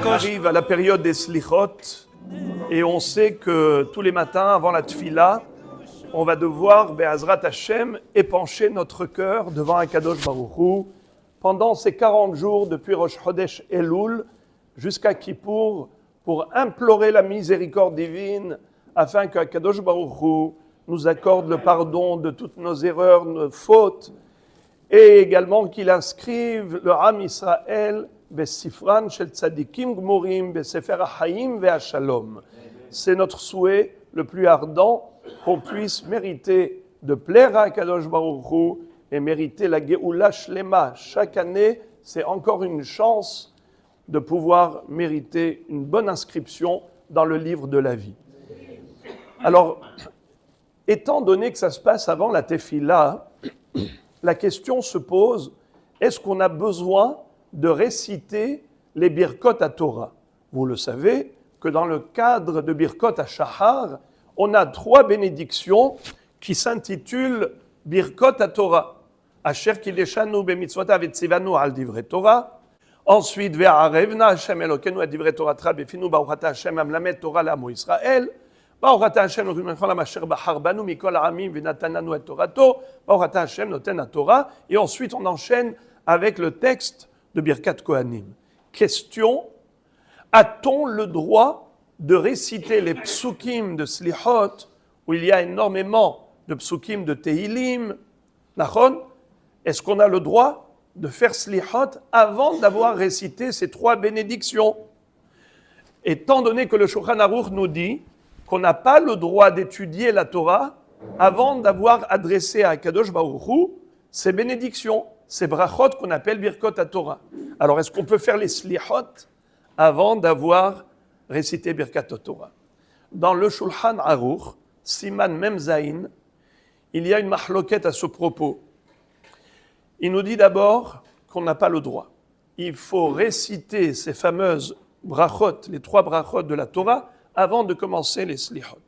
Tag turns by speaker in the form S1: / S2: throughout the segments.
S1: arrive à la période des slichot et on sait que tous les matins avant la tfila, on va devoir, Be'azrat Hashem, épancher notre cœur devant Akadosh Baruch Hu pendant ces 40 jours depuis Rosh Chodesh Elul jusqu'à Kippour pour implorer la miséricorde divine afin qu'Akadosh Baruch Hu nous accorde le pardon de toutes nos erreurs, nos fautes et également qu'il inscrive le Am Israël Besifran Shel Tzadikim Gmurim Besefer HaHayim Ve'Ashalom. C'est notre souhait le plus ardent qu'on puisse mériter de plaire à Akadosh Baruch Hu et mériter la Geoula Shlema. Chaque année, c'est encore une chance de pouvoir mériter une bonne inscription dans le livre de la vie. Alors, étant donné que ça se passe avant la Tefila, la question se pose, est-ce qu'on a besoin de réciter les Birkot à Torah? Vous le savez que dans le cadre de Birkot à Shahar, on a 3 bénédictions qui s'intitulent Birkot à Torah. Asher kideshanu b'mitzvotav etzivanu al divrei Torah. Ensuite, ve'arevna Hashem Elokeinu et divrei Torah befinu baruch ata Hashem amlamet Torah l'amo Israël. Baruch ata Hashem Elokeinu mechol asher bachar banu mikol ha'amim v'natananu et Torato. Baruch ata Hashem noten ha-Torah. Et ensuite, on enchaîne avec le texte de Birkat Kohanim. Question, a-t-on le droit de réciter les psukim de Slichot, où il y a énormément de psukim de Tehilim, Nachon? Est-ce qu'on a le droit de faire Slichot avant d'avoir récité ces 3 bénédictions? Étant donné que le Shulchan Aruch nous dit qu'on n'a pas le droit d'étudier la Torah avant d'avoir adressé à Akadosh Baruch Hu ces bénédictions, ces brachot qu'on appelle Birkot à Torah. Alors est-ce qu'on peut faire les Slichot avant d'avoir récité Birkat Torah? Dans le Shulchan Aruch, Siman Mem Zayin, il y a une mahloket à ce propos. Il nous dit d'abord qu'on n'a pas le droit. Il faut réciter ces fameuses brachot, les 3 brachot de la Torah, avant de commencer les Slichot.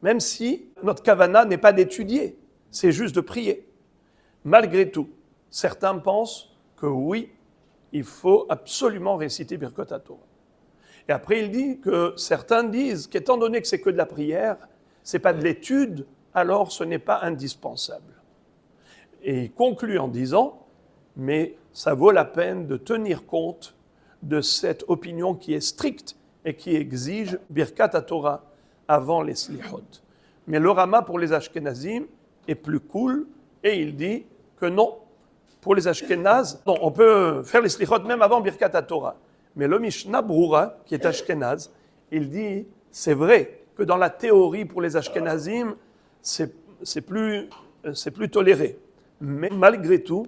S1: Même si notre kavana n'est pas d'étudier, c'est juste de prier. Malgré tout, certains pensent que oui, il faut absolument réciter Birkot Torah. Et après, il dit que certains disent qu'étant donné que c'est que de la prière, c'est pas de l'étude, alors ce n'est pas indispensable. Et il conclut en disant, mais ça vaut la peine de tenir compte de cette opinion qui est stricte et qui exige Birkat Torah avant les Slichot. Mais le Rama pour les Ashkenazim est plus cool et il dit que non, pour les Ashkenazes, on peut faire les Slichot même avant Birkat Torah. Mais le Mishnah Brura, qui est Ashkenaz, il dit, c'est vrai que dans la théorie pour les Ashkenazim, c'est plus toléré. Mais malgré tout,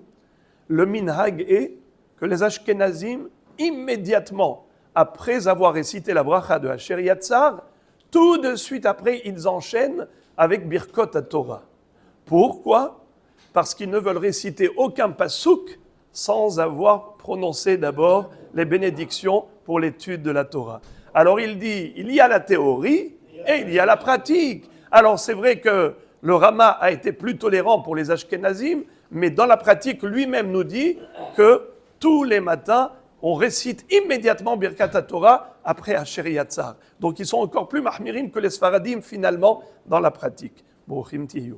S1: le minhag est que les Ashkenazim, immédiatement après avoir récité la bracha de Asher Yatzar, tout de suite après, ils enchaînent avec Birkot Torah. Pourquoi? Parce qu'ils ne veulent réciter aucun pasouk sans avoir prononcé d'abord les bénédictions pour l'étude de la Torah. Alors il dit, il y a la théorie et il y a la pratique. Alors c'est vrai que le Rama a été plus tolérant pour les Ashkenazim, mais dans la pratique, lui-même nous dit que tous les matins, on récite immédiatement Birkat Torah après Asher Yatzar. Donc ils sont encore plus mahmirim que les Sfaradim finalement dans la pratique. Bochim Tiyu.